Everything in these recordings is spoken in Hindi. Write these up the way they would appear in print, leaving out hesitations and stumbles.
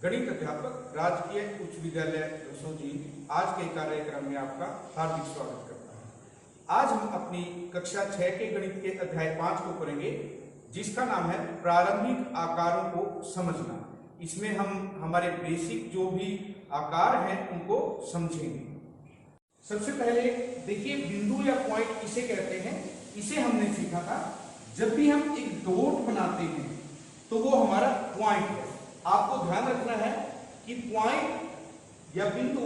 गणित अध्यापक राजकीय उच्च विद्यालय रसौजी आज के कार्यक्रम में आपका हार्दिक स्वागत करता हूं। आज हम अपनी कक्षा 6 के गणित के अध्याय 5 को पढ़ेंगे, जिसका नाम है प्रारंभिक आकारों को समझना। इसमें हम हमारे बेसिक जो भी आकार हैं उनको समझेंगे। सबसे पहले देखिए, बिंदु या पॉइंट इसे कहते हैं। इसे हमने सीखा था, जब भी हम एक डॉट बनाते हैं तो वो हमारा पॉइंट है। आपको ध्यान रखना है कि पॉइंट या बिंदु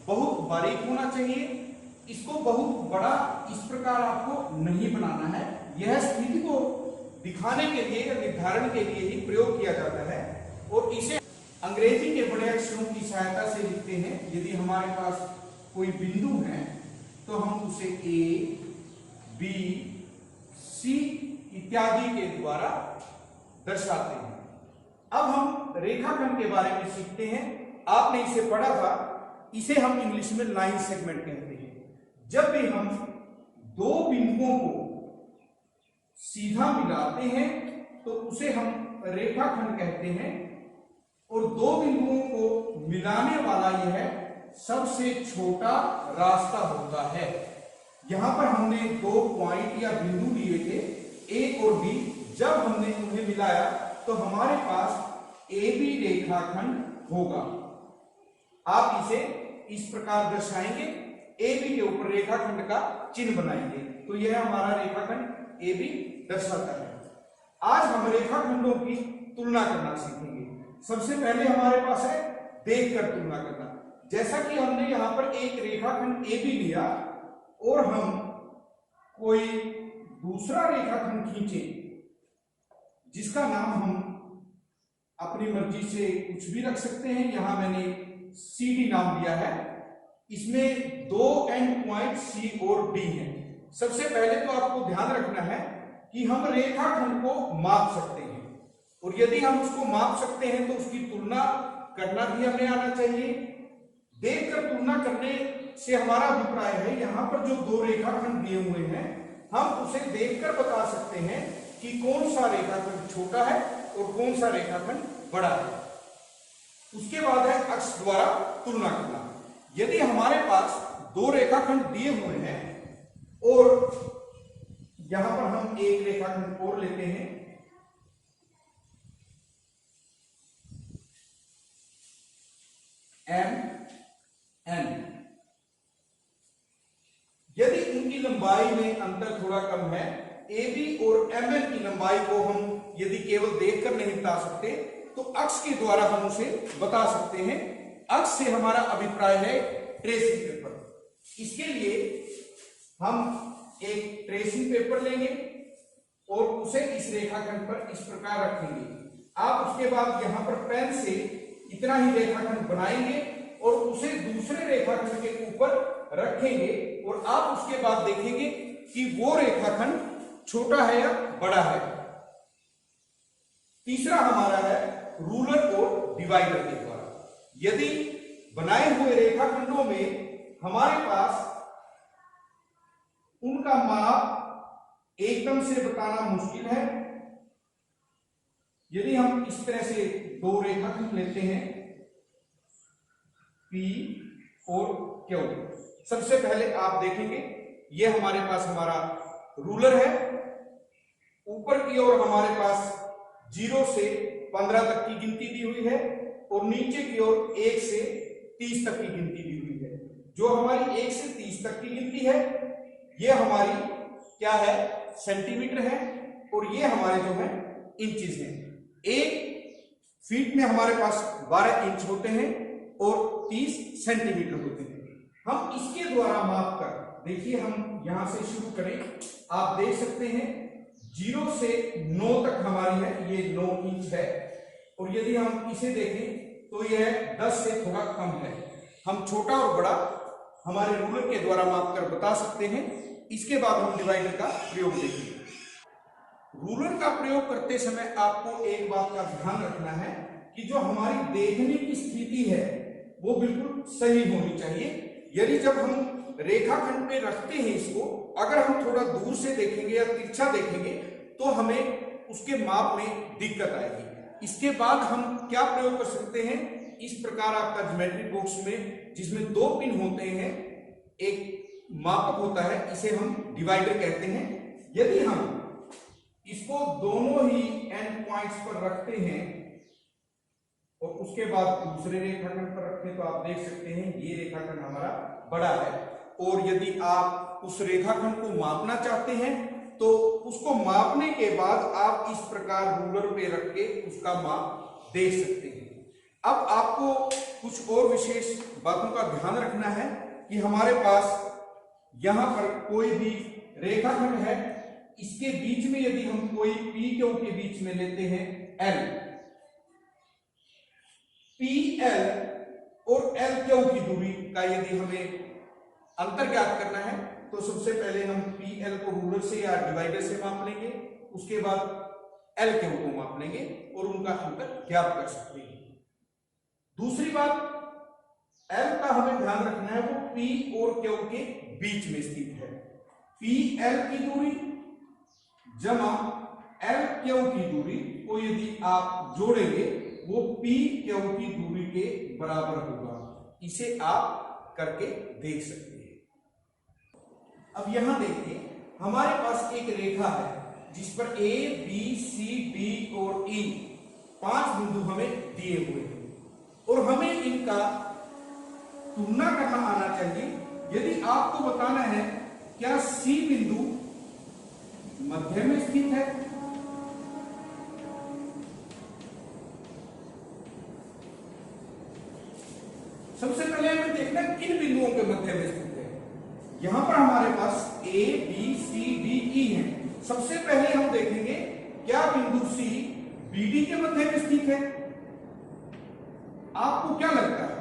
बहुत बारीक होना चाहिए। इसको बहुत बड़ा इस प्रकार आपको नहीं बनाना है। यह स्थिति को दिखाने के लिए या निर्धारण के लिए ही प्रयोग किया जाता है और इसे अंग्रेजी के बड़े अक्षरों की सहायता से लिखते हैं। यदि हमारे पास कोई बिंदु है तो हम उसे ए, बी, सी इत्यादि के द्वारा दर्शाते हैं। अब हम रेखाखंड के बारे में सीखते हैं। आपने इसे पढ़ा था, इसे हम इंग्लिश में लाइन सेगमेंट कहते हैं। जब भी हम दो बिंदुओं को सीधा मिलाते हैं तो उसे हम रेखाखंड कहते हैं और दो बिंदुओं को मिलाने वाला यह सबसे छोटा रास्ता होता है। यहां पर हमने दो पॉइंट या बिंदु लिए थे, ए और बी। जब हमने उन्हें मिलाया तो हमारे पास ए बी रेखाखंड होगा। आप इसे इस प्रकार दर्शाएंगे, ए बी के ऊपर रेखाखंड का चिन्ह बनाएंगे तो यह हमारा रेखाखंड ए बी दर्शाता है। आज हम रेखाखंडों की तुलना करना सीखेंगे। सबसे पहले हमारे पास है देखकर तुलना करना। जैसा कि हमने यहां पर एक रेखाखंड ए बी लिया और हम कोई दूसरा रेखाखंड खींचे जिसका नाम हम अपनी मर्जी से कुछ भी रख सकते हैं। यहां मैंने सी डी नाम दिया है। इसमें दो एंड पॉइंट सी और डी हैं। सबसे पहले तो आपको ध्यान रखना है कि हम रेखाखंड को माप सकते हैं और यदि हम उसको माप सकते हैं तो उसकी तुलना करना भी हमें आना चाहिए। देखकर तुलना करने से हमारा अभिप्राय है, यहां पर जो दो रेखाखंड दिए हुए हैं हम उसे देखकर बता सकते हैं कि कौन सा रेखाखंड छोटा है और कौन सा रेखाखंड बड़ा है। उसके बाद है अक्ष द्वारा तुलना करना। यदि हमारे पास दो रेखाखंड दिए हुए हैं और यहां पर हम एक रेखाखंड और लेते हैं, एम एन। यदि उनकी लंबाई में अंतर थोड़ा कम है, ए बी और एम एन की लंबाई को हम यदि केवल देखकर नहीं बता सकते तो अक्ष के द्वारा हम उसे बता सकते हैं। अक्ष से हमारा अभिप्राय है ट्रेसिंग पेपर। इसके लिए हम एक ट्रेसिंग पेपर लेंगे और उसे इस रेखाखंड पर इस प्रकार रखेंगे। आप उसके बाद यहां पर पेन से इतना ही रेखाखंड बनाएंगे और उसे दूसरे रेखाखंड के ऊपर रखेंगे और आप उसके बाद देखेंगे कि वो रेखाखंड छोटा है या बड़ा है। तीसरा हमारा है रूलर और डिवाइडर के द्वारा। यदि बनाए हुए रेखाखंडों में हमारे पास उनका माप एकदम से बताना मुश्किल है, यदि हम इस तरह से दो रेखाखंड लेते हैं P और Q, सबसे पहले आप देखेंगे यह हमारे पास हमारा रूलर है। ऊपर की ओर हमारे पास 0 से 15 तक की गिनती दी हुई है और नीचे की ओर 1 से 30 तक की गिनती दी हुई है। जो हमारी 1 से 30 तक की गिनती है यह हमारी क्या है, सेंटीमीटर है और ये हमारे जो है इंचेस हैं। 1 फीट में हमारे पास 12 इंच होते हैं और 30 सेंटीमीटर होते हैं। हम इसके द्वारा माप कर देखिए, हम यहां से शुरू करें, आप देख सकते हैं 0 से 9 तक हमारी है, ये 9 इंच है और यदि हम इसे देखें तो यह 10 से थोड़ा कम है। हम छोटा और बड़ा हमारे रूलर के द्वारा माप कर बता सकते हैं। इसके बाद हम डिवाइडर का प्रयोग देखेंगे। रूलर का प्रयोग करते समय आपको एक बात का ध्यान रखना है कि जो हमारी देखने की स्थिति है वो बिल्कुल सही होनी चाहिए। यदि जब हम रेखाखंड पे रखते हैं इसको, अगर हम थोड़ा दूर से देखेंगे या तिरछा देखेंगे तो हमें उसके माप में दिक्कत आएगी। इसके बाद हम क्या प्रयोग कर सकते हैं, इस प्रकार आपका ज्योमेट्री बॉक्स में जिसमें दो पिन होते हैं, एक मापक होता है, इसे हम डिवाइडर कहते हैं। यदि हम इसको दोनों ही एंड पॉइंट्स पर रखते हैं और उसके बाद दूसरे रेखाखंड पर रखें तो आप देख सकते हैं ये रेखाखंड हमारा बड़ा है, और यदि आप उस रेखाखंड को मापना चाहते हैं तो उसको मापने के बाद आप इस प्रकार रूलर पे रख के उसका माप देख सकते हैं। अब आपको कुछ और विशेष बातों का ध्यान रखना है कि हमारे पास यहां पर कोई भी रेखाखंड है, इसके बीच में यदि हम कोई पी क्यू के बीच में लेते हैं एल, पी एल और एल क्यू की दूरी का यदि हमें अंतर ज्ञात करना है तो सबसे पहले हम पी एल को रूलर से या डिवाइडर से माप लेंगे, उसके बाद एल क्यू को माप लेंगे और उनका अंतर ज्ञात कर सकते हैं। दूसरी बात, एल का हमें ध्यान रखना है वो पी और क्यू के बीच में स्थित है। पी एल की दूरी जमा एल क्यू की दूरी को यदि आप जोड़ेंगे वो पी क्यू की दूरी के बराबर होगा। इसे आप करके देख सकते हैं। अब यहां देखिए हमारे पास एक रेखा है जिस पर ए बी सी डी और ई 5 बिंदु हमें दिए हुए हैं और हमें इनका तुलना करना आना चाहिए। यदि आपको बताना है क्या सी बिंदु मध्य में स्थित है, सबसे पहले हमें देखना किन बिंदुओं के मध्य में स्थित है। यहां पर हमारे पास A B C D E है। सबसे पहले हम देखेंगे क्या बिंदु सी बी डी के मध्य में स्थित है। आपको क्या लगता है?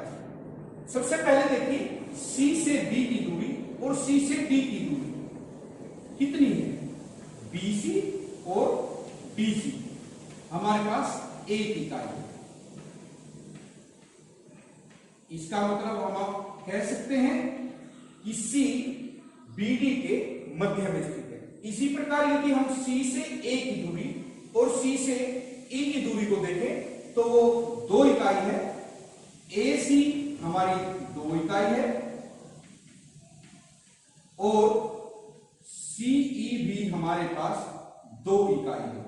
सबसे पहले देखिए सी से बी की दूरी और सी से डी की दूरी कितनी है? बीसी और डीसी हमारे पास एक इकाई है। इसका मतलब हम आप कह सकते हैं कि सी बीडी के मध्य में स्थित है। इसी प्रकार यदि हम सी से ए की दूरी और सी से ई की दूरी को देखें तो वो 2 इकाई है। ए सी हमारी 2 इकाई है और सीई भी हमारे पास 2 इकाई है।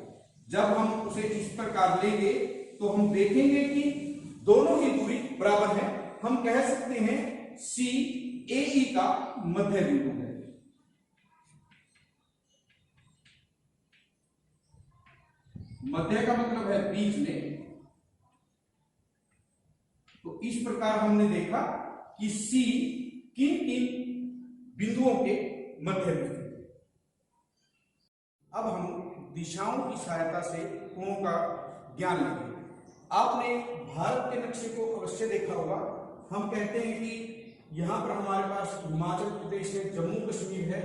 जब हम उसे इस प्रकार लेंगे तो हम देखेंगे कि दोनों ही दूरी बराबर है। हम कह सकते हैं सी ए ई का मध्य बिंदु है। मध्य का मतलब है बीच में। तो इस प्रकार हमने देखा कि सी किन किन बिंदुओं के मध्य में है। अब हम दिशाओं की सहायता से कोणों का ज्ञान लेंगे। आपने भारत के नक्शे को अवश्य देखा होगा। हम कहते हैं कि यहाँ पर हमारे पास हिमाचल प्रदेश है, जम्मू कश्मीर है,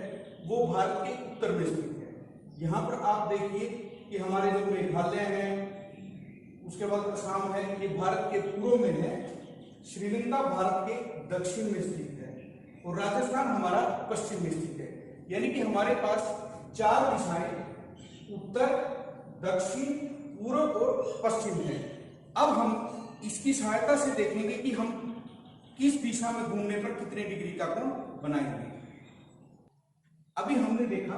वो भारत के उत्तर में स्थित है। यहाँ पर आप देखिए कि हमारे जो मेघालय है, उसके बाद असम है, ये भारत के पूर्व में है। श्रीलंका भारत के दक्षिण में स्थित है और राजस्थान हमारा पश्चिम में स्थित है। यानी कि हमारे पास 4 दिशाएं उत्तर, दक्षिण, पूर्व और पश्चिम है। अब हम इसकी सहायता से देखेंगे कि हम किस दिशा में घूमने पर कितने डिग्री का कोण बनाएंगे। अभी हमने देखा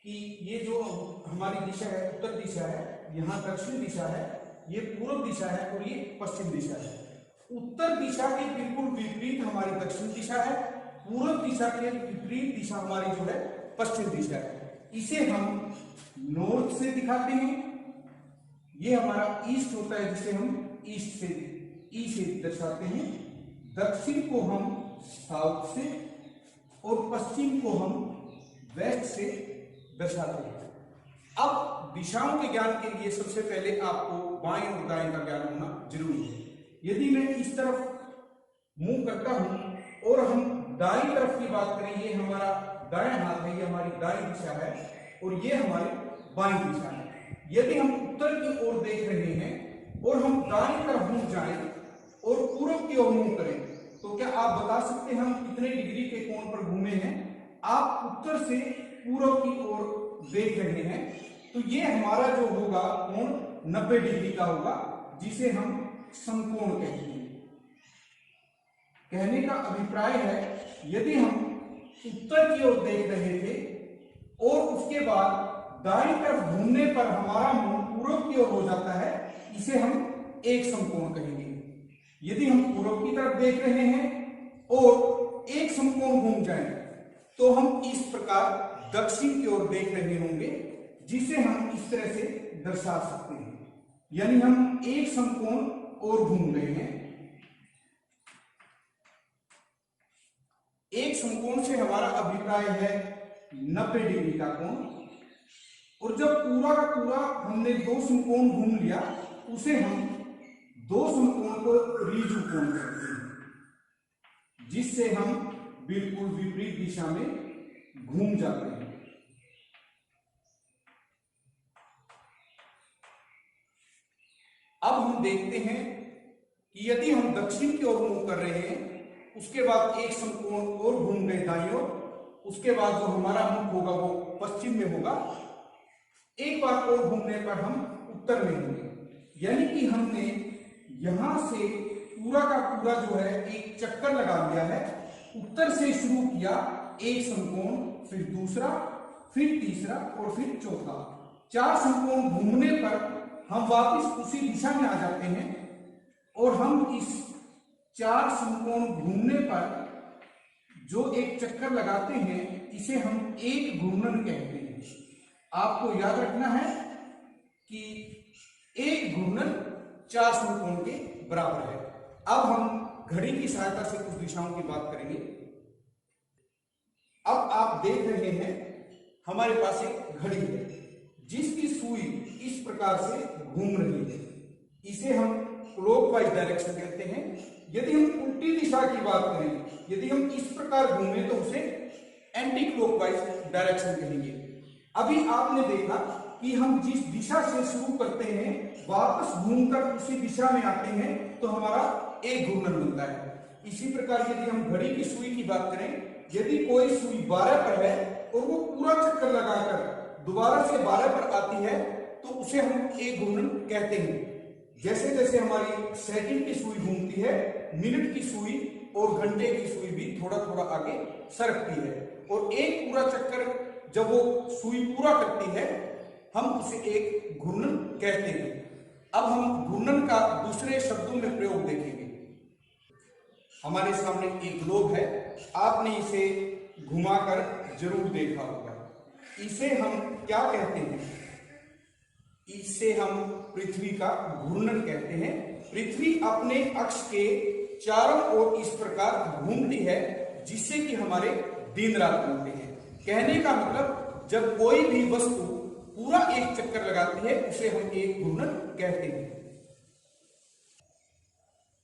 कि ये जो हमारी दिशा है उत्तर दिशा है, यहाँ दक्षिण दिशा है, ये पूर्व दिशा है और ये पश्चिम दिशा है। उत्तर दिशा के बिल्कुल विपरीत हमारी दक्षिण दिशा है, पूर्व दिशा के विपरीत दिशा हमारी जो है पश्चिम दिशा है। इसे हम नॉर्थ से दिखाते हैं। ये हमारा ईस्ट होता है जिसे हम ईस्ट से ई से दर्शाते हैं। दक्षिण को हम साउथ से और पश्चिम को हम वेस्ट से दर्शाते हैं। अब दिशाओं के ज्ञान के लिए सबसे पहले आपको बाएं और दाएं का ज्ञान होना जरूरी है। यदि मैं इस तरफ मुंह करता हूं और हम दाईं तरफ की बात करें, ये हमारा दाएं हाथ है, ये हमारी दाईं दिशा है और ये हमारी बाईं दिशा है। यदि हम उत्तर की ओर देख रहे हैं और हम दाईं तरफ मुंह जाएं और पूर्व की ओर मुंह करें तो क्या आप बता सकते हैं हम कितने डिग्री के कोण पर घूमे हैं? आप उत्तर से पूर्व की ओर देख रहे हैं तो ये हमारा जो होगा कोण 90 डिग्री का होगा, जिसे हम समकोण कहते हैं। कहने का अभिप्राय है, यदि हम उत्तर की ओर देख रहे थे और उसके बाद दाईं तरफ घूमने पर हमारा मुंह पूर्व की ओर हो जाता है, इसे हम एक समकोण कहेंगे। यदि हम पूर्व की तरफ देख रहे हैं और एक समकोण घूम जाए तो हम इस प्रकार दक्षिण की ओर देख रहे होंगे, जिसे हम इस तरह से दर्शा सकते हैं। यानी हम एक समकोण और घूम रहे हैं। एक समकोण से हमारा अभिप्राय है 90 डिग्री का कोण, और जब पूरा का पूरा हमने दो समकोण घूम लिया, उसे हम दो समकोण को ऋजु कोण कहते हैं, जिससे हम बिल्कुल विपरीत दिशा में घूम जाते हैं। अब हम देखते हैं कि यदि हम दक्षिण की ओर मुंह कर रहे हैं, उसके बाद एक समकोण और घूम गए दाईं ओर, उसके बाद जो हमारा मुख होगा वो पश्चिम में होगा, एक बार और घूमने पर हम उत्तर में होंगे। यानी कि हमने यहां से पूरा का पूरा जो है एक चक्कर लगा लिया है। उत्तर से शुरू किया एक समकोण, फिर दूसरा, फिर तीसरा और फिर चौथा। 4 समकोण घूमने पर हम वापस उसी दिशा में आ जाते हैं, और हम इस 4 समकोण घूमने पर जो एक चक्कर लगाते हैं, इसे हम एक घूर्णन कहते हैं। आपको याद रखना है कि एक घूर्णन 4 समकोण के बराबर है। अब हम घड़ी की सहायता से कुछ दिशाओं की बात करेंगे। अब आप देख रहे हैं हमारे पास एक घड़ी है, जिसकी सुई इस प्रकार से घूम रही है। इसे हम क्लॉकवाइज डायरेक्शन कहते हैं। यदि हम उल्टी दिशा की बात करें, यदि हम इस प्रकार घूमें तो उसे एंटी क्लॉकवाइज डायरेक्शन कहेंगे। अभी आपने देखा कि हम जिस दिशा से शुरू करते हैं, वापस घूमकर उसी दिशा में आते हैं, तो हमारा एक घूर्णन बनता है। इसी प्रकार यदि हम घड़ी की सुई की बात करें, यदि कोई सुई 12 पर है और वो पूरा चक्कर लगाकर दोबारा से 12 पर आती है, तो उसे हम एक घूर्णन कहते हैं। जैसे जैसे हमारी सेकंड की सुई घूमती है, मिनट की सुई और घंटे की सुई भी थोड़ा थोड़ा आगे सरकती है, और एक पूरा चक्कर जब वो सुई पूरा करती है, हम उसे एक घूर्णन कहते हैं। अब हम घूर्णन का दूसरे शब्दों में प्रयोग देखेंगे। हमारे सामने एक ग्लोब है, आपने इसे घुमाकर जरूर देखा होगा। इसे हम क्या कहते हैं? इसे हम पृथ्वी का घूर्णन कहते हैं। पृथ्वी अपने अक्ष के चारों ओर इस प्रकार घूमती है, जिससे कि हमारे दिन रात बनते हैं। कहने का मतलब, जब कोई भी वस्तु पूरा एक चक्कर लगाती है, उसे हम एक घूर्णन कहते हैं।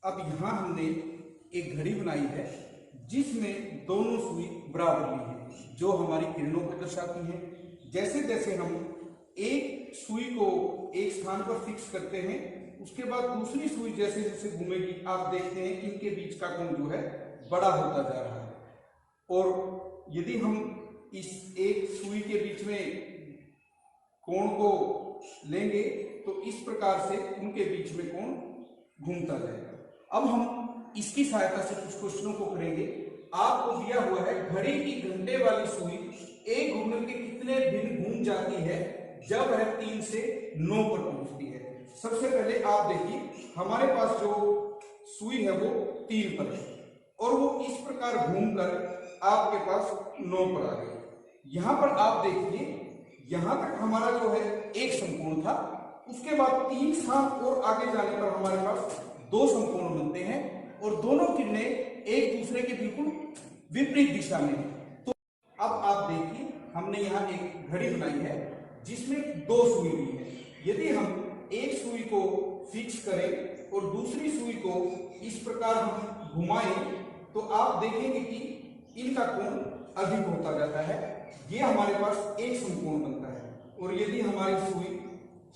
अब यहां हमने एक घड़ी बनाई है, जिसमें दोनों सुई बराबर ली है, जो हमारी किरणों को दर्शाती है। जैसे जैसे हम एक सुई को एक स्थान पर फिक्स करते हैं, उसके बाद दूसरी सुई जैसे जैसे घूमेगी, आप देखते हैं कि इनके बीच का कोण जो है बड़ा होता जा रहा है। और यदि हम इस एक सुई के बीच में कोण को लेंगे, तो इस प्रकार से उनके बीच में कोण घूमता जाएगा। अब हम इसकी सहायता से कुछ क्वेश्चनों को करेंगे। आपको दिया हुआ है, घड़ी की घंटे वाली सुई एक घूर्णन के कितने दिन घूम जाती है जब वह 3 से 9 पर पहुंचती है। सबसे पहले आप देखिए, हमारे पास जो सुई है वो 3 पर है, और वो इस प्रकार घूमकर आपके पास 9 पर आ गई। यहां पर आप देखिए, यहां तक हमारा जो है एक समकोण था, उसके बाद 3 स्थान और आगे जाने पर हमारे पास 2 समकोण बनते हैं, और दोनों किरणें एक दूसरे के बिल्कुल विपरीत दिशा में हैं। तो अब आप देखिए, हमने यहाँ एक घड़ी बनाई है जिसमें 2 सुई ली है। यदि हम एक सुई को फिक्स करें और दूसरी सुई को इस प्रकार हम घुमाएं, तो आप देखेंगे कि इनका कोण अधिक होता जाता है। ये हमारे पास एक समकोण बनता है। और यदि हमारी सुई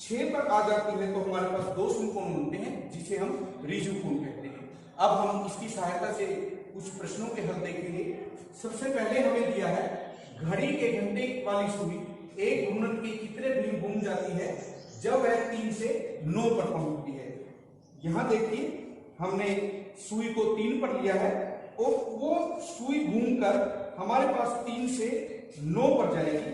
6 पर आ जाती है, तो हमारे पास 2 समकोण बनते हैं, जिसे हम ऋजु कोण कहते हैं। अब हम इसकी सहायता से कुछ प्रश्नों के हल देखेंगे। सबसे पहले हमें दिया है, घड़ी के घंटे वाली सुई एक घूर्णन के कितने दिन घूम जाती है जब वह 3 से 9 पर पहुंचती है। यहां देखिए हमने सुई को 3 पर लिया है और वो सुई घूमकर हमारे पास 3 से 9 पर जाएगी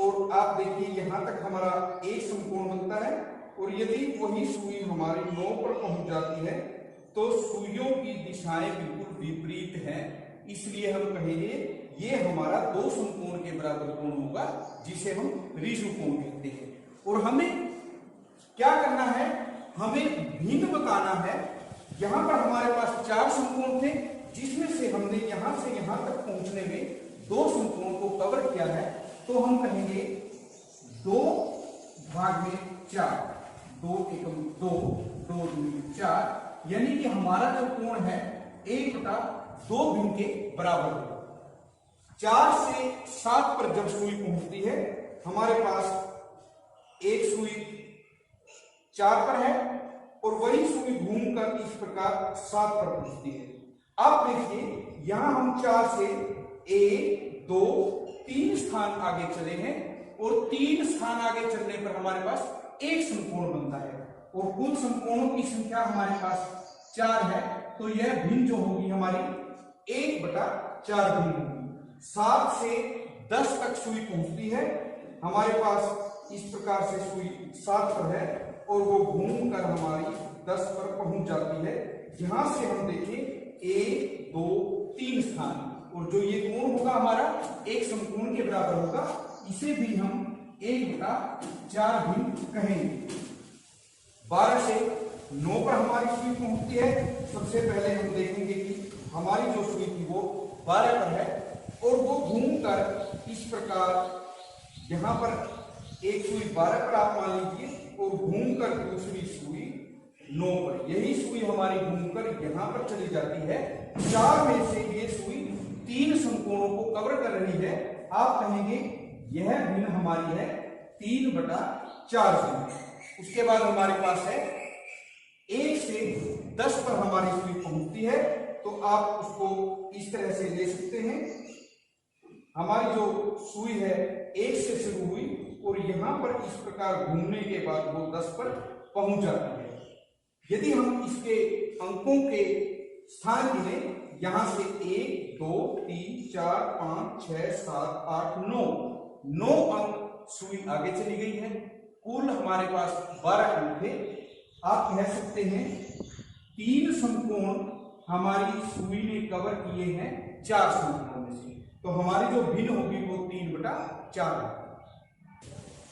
और आप देखिए यहां तक हमारा एक समकोण बनता है और यदि वही सुई हमारी 9 पर पहुंच जाती है तो सुइयों की दिशाएं बिल्कुल विपरीत हैं, इसलिए हम कहेंगे ये हमारा दो समकोण के बराबर कोण होगा जिसे हम ऋजु कोण कहते हैं। और हमें क्या करना है, हमें भिन्न बताना है। यहां पर हमारे पास 4 समकोण थे जिसमें से हमने यहां से यहां तक पहुंचने में 2 समकोण को कवर किया है, तो हम कहेंगे 2 भाग में 4, 2 एकम 2, 2 दूनी 4, यानी कि हमारा जो कोण है 1/2 भिन्न के बराबर होगा। 4 से 7 पर जब सुई पहुंचती है हमारे पास एक सुई 4 पर है और वही सुई घूमकर इस प्रकार 7 पर पहुंचती है। अब देखिए यहां हम 4 से 1, 2, 3 स्थान आगे चले हैं और 3 स्थान आगे चलने पर हमारे पास एक समकोण बनता है और कुल समकोणों की संख्या हमारे पास 4 है, तो यह भिन्न जो होगी हमारी 1/4 भिन्न होगी। 7 से 10 तक सुई पहुंचती है, हमारे पास इस प्रकार से सुई 7 पर है और वो घूमकर हमारी 10 पर पहुंच जाती है। यहां से हम देखें 1, 2, 3 स्थान और जो ये कोण होगा हमारा एक समकोण के बराबर होगा, इसे भी हम 1/4 भिन्न कहेंगे। 12 से 9 पर हमारी सुई पहुंचती है। सबसे पहले हम देखेंगे कि हमारी जो सुई थी वो 12 पर है और वो घूमकर इस प्रकार यहां पर एक सुई 12 पर आप मान लीजिए और घूमकर दूसरी सुई 9 पर, यही सुई हमारी घूमकर यहां पर चली जाती है। 4 में से ये सुई 3 समकोणों को कवर कर रही है, आप कहेंगे यह भिन्न हमारी है 3/4 भिन्न। उसके बाद हमारे पास है 1 से 10 पर हमारी सुई पहुंचती है, तो आप उसको इस तरह से ले सकते हैं। हमारी जो सुई है 1 से शुरू हुई और यहां पर इस प्रकार घूमने के बाद वो 10 पर पहुंच जाती है। यदि हम इसके अंकों के स्थान गिने, यहां से 1, 2, 3, 4, 5, 6, 7, 8, 9 अंक सुई आगे चली गई है। कुल हमारे पास 12 अंक थे। आप कह सकते हैं 3 समकोण हमारी सुई ने कवर किए हैं 4 समकोणों में से, तो हमारी जो भिन्न होगी वो 3/4 है।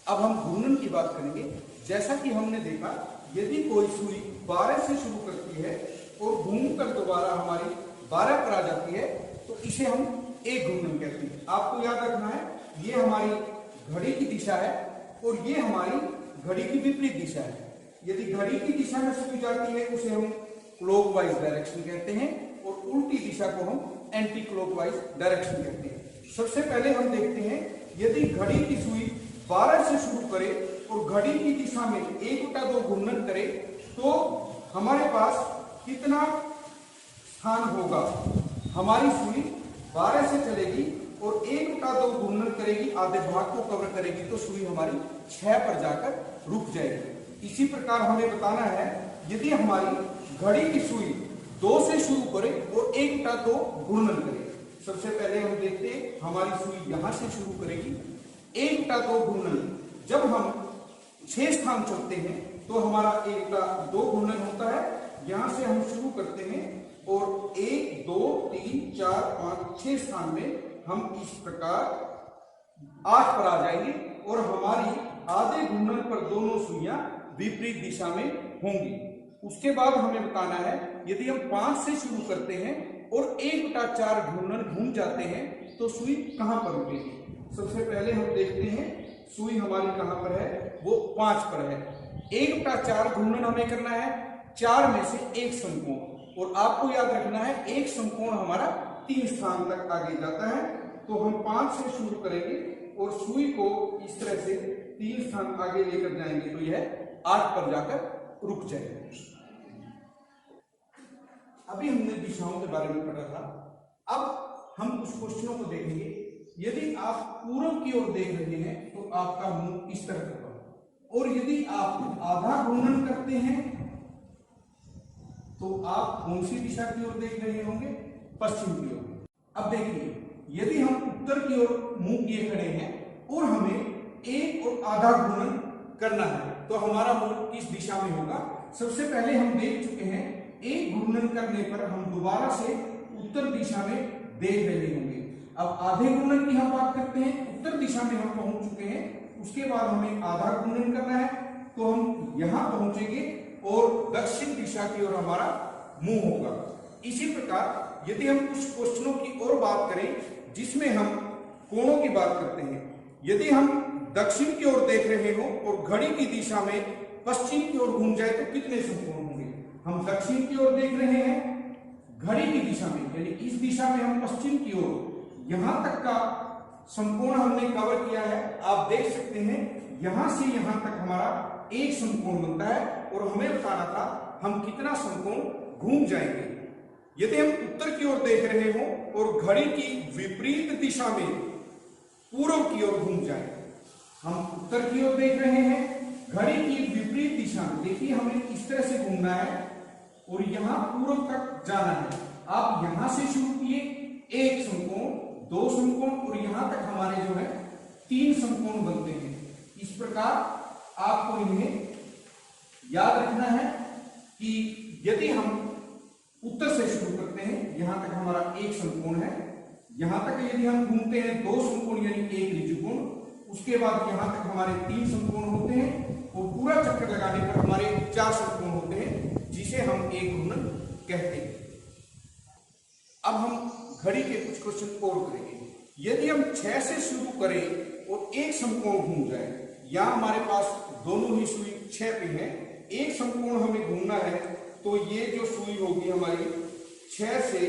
अब हम घूर्णन की बात करेंगे। जैसा कि हमने देखा, यदि कोई सुई 12 से शुरू करती है और घूमकर दोबारा हमारी 12 पर आ जाती है तो इसे हम एक घूर्णन कहते हैं। आपको याद रखना है ये हमारी घड़ी की दिशा है और ये हमारी घड़ी की विपरीत दिशा है। यदि घड़ी की दिशा में सुई जाती है उसे हम क्लॉकवाइज डायरेक्शन कहते हैं और उल्टी दिशा को हम एंटी क्लॉकवाइज डायरेक्शन कहते हैं। सबसे पहले हम देखते हैं यदि घड़ी की सुई 12 से शुरू करे और घड़ी की दिशा में 1/2 घूर्णन करे तो हमारे पास कितना स्थान होगा। हमारी सुई 12 से चलेगी और 1/2 घूर्णन करेगी, आधे भाग को कवर करेगी, तो सुई हमारी 6 पर जाकर रुक जाएगी। इसी प्रकार हमें बताना है यदि हमारी घड़ी की सुई 2 से शुरू करे और 1/2 घूर्णन करे। सबसे पहले हम देखते हैं हमारी सुई यहां से शुरू करेगी 1/2 घूर्णन। जब हम 6 स्थान चलते हैं तो हमारा 1/2 घूर्णन होता है। यहां से हम शुरू करते हैं और 1, 2, 3, 4, 5, 6 स्थान में हम इस प्रकार 8 पर आ जाएंगे और हमारी आधे घूर्णन पर दोनों सुइयां विपरीत दिशा में होंगी। उसके बाद हमें बताना है यदि हम 5 से शुरू करते हैं और 1/4 घूर्णन घूम जाते हैं तो सुई कहां पर रुकेगी। सबसे पहले हम देखते हैं सुई हमारी कहां पर है, वो 5 पर है। 1/4 घूर्णन हमें करना है 4 में से एक समकोण और आपको याद रखना है एक समकोण हमारा 3 स्थान तक आगे जाता है, तो हम 5 से शुरू करेंगे और सुई को इस तरह से 3 स्थान आगे लेकर जाएंगे तो यह 8 पर जाकर रुक जाएगा। अभी हमने दिशाओं के बारे में पढ़ा था, अब हम कुछ क्वेश्चनों को देखेंगे। यदि आप पूर्व की ओर देख रहे हैं तो आपका मुंह इस तरह होगा और यदि आप आधा घूर्णन करते हैं तो आप कौन सी दिशा की ओर देख रहे होंगे? पश्चिम की ओर। अब देखिए, यदि हम उत्तर की ओर मुंह किए खड़े हैं और हमें एक और आधा घूर्णन करना है तो हमारा मुंह किस दिशा में होगा? सबसे पहले हम देख चुके हैं, एक घूर्णन करने पर हम दोबारा से उत्तर दिशा में देख रहे होंगे। अब आधे घूर्णन की हम बात करते हैं, उत्तर दिशा में हम पहुंच चुके हैं, उसके बाद हमें आधा घूर्णन करना है तो हम यहां पहुंचेंगे और दक्षिण दिशा की ओर हमारा मुंह होगा। इसी प्रकार यदि हम कुछ क्वेश्चनों की ओर बात करें जिसमें हम कोणों की बात करते हैं, यदि हम दक्षिण की ओर देख रहे हो और घड़ी की दिशा में पश्चिम की ओर घूम जाए तो कितने समकोण होंगे? हम दक्षिण की ओर देख रहे हैं, घड़ी की दिशा में यानी इस दिशा में हम पश्चिम की ओर, यहां तक का समकोण हमने कवर किया है। आप देख सकते हैं यहां से यहां तक हमारा एक समकोण बनता है और हमें बताना था हम कितना समकोण घूम जाएंगे। यदि हम उत्तर की ओर देख रहे हो और घड़ी की विपरीत दिशा में पूर्व की ओर घूम जाए, हम उत्तर की ओर देख रहे हैं, घड़ी की विपरीत दिशा में देखिए हमें इस तरह से घूमना है और यहां पूर्व तक जाना है। आप यहां से शुरू किए, एक समकोण, दो समकोण और यहां तक हमारे जो है 3 समकोण बनते हैं। इस प्रकार आपको इन्हें याद रखना है कि यदि हम उत्तर से शुरू करते हैं, यहां तक हमारा एक समकोण है, यहां तक यदि हम घूमते हैं 2 समकोण यानी एक ऋजुकोण, उसके बाद यहां तक हमारे 3 समकोण होते हैं और पूरा चक्कर लगाने पर हमारे 4 समकोण होते हैं जिसे हम एक घूर्णन कहते हैं। अब हम घड़ी के कुछ क्वेश्चन और करेंगे। यदि हम 6 से शुरू करें और एक समकोण घूम जाए, यहां हमारे पास दोनों ही सुई 6 पे है, एक समकोण हमें घूमना है तो ये जो सुई होगी हमारी 6 से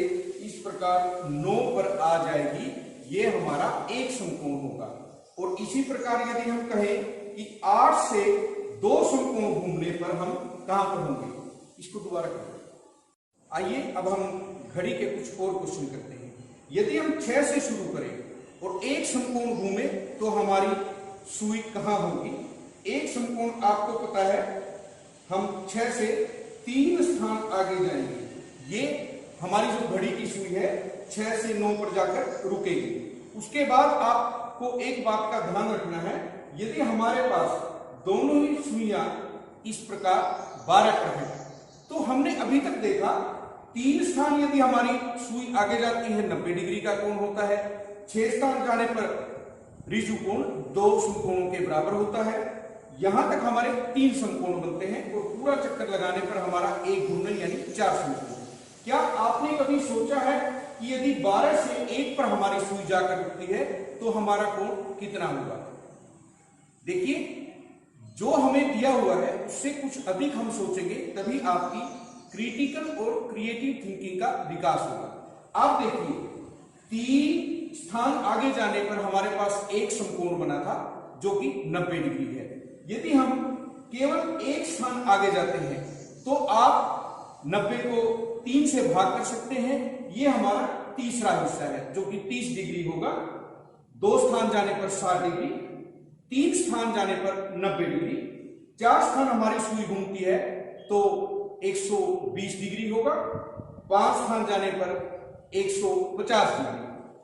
इस प्रकार 9 पर आ जाएगी, ये हमारा एक समकोण होगा। और इसी प्रकार यदि हम कहें कि 8 से 2 समकोण घूमने पर हम कहां पर होंगे? इसको दोबारा करें। आइए अब हम घड़ी के कुछ और क्वेश्चन करते हैं। यदि हम 6 से शुरू करें और एक समकोण घूमे तो हमारी सुई कहां होगी? एक समकोण आपको पता है, हम 6 से 3 स्थान आगे जाएंगे। ये हमारी जो घड़ी की सुई है 6 से 9 पर जाकर रुकेगी। उसके बाद आपको एक बात का ध्यान रखना है, यदि हमारे पास दोनों ही सुइयां इस प्रकार 12 पर है तो हमने अभी तक देखा 3 स्थान यदि हमारी सुई आगे जाती है 90 डिग्री का कोण होता है, 6 स्थान जाने पर ऋजु कोण 2 समकोणों के बराबर होता है। यहां तक हमारे 3 समकोण बनते हैं और पूरा चक्कर लगाने पर हमारा एक घूर्णन यानी 4 समकोण। क्या आपने कभी सोचा है कि यदि 12 से 1 पर हमारी सुई जाकर रुकती है तो हमारा कोण कितना होगा? देखिए, जो हमें दिया हुआ है उससे कुछ अधिक हम सोचेंगे तभी आपकी क्रिटिकल और क्रिएटिव थिंकिंग का विकास होगा। आप देखिए, 3 स्थान आगे जाने पर हमारे पास एक समकोण बना था जो कि 90 डिग्री है। यदि हम केवल एक स्थान आगे जाते हैं तो आप 90 को 3 से भाग कर सकते हैं, ये हमारा तीसरा हिस्सा है जो कि 30 डिग्री होगा। 2 स्थान जाने पर 60 डिग्री, 3 स्थान जाने पर 90 डिग्री, 4 स्थान हमारी सुई घूमती है तो 120 डिग्री होगा, 5 स्थान जाने पर 150 डिग्री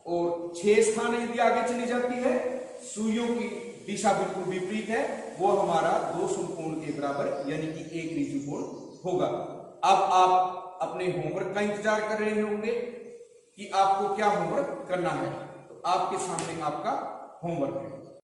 और 6 स्थान यदि आगे चली जाती है, सुइयों की दिशा बिल्कुल विपरीत है, वो हमारा 2 समकोण के बराबर यानी कि एक ऋजु कोण होगा। अब आप अपने होमवर्क का इंतजार कर रहे होंगे कि आपको क्या होमवर्क करना है, तो आपके सामने आपका होमवर्क है।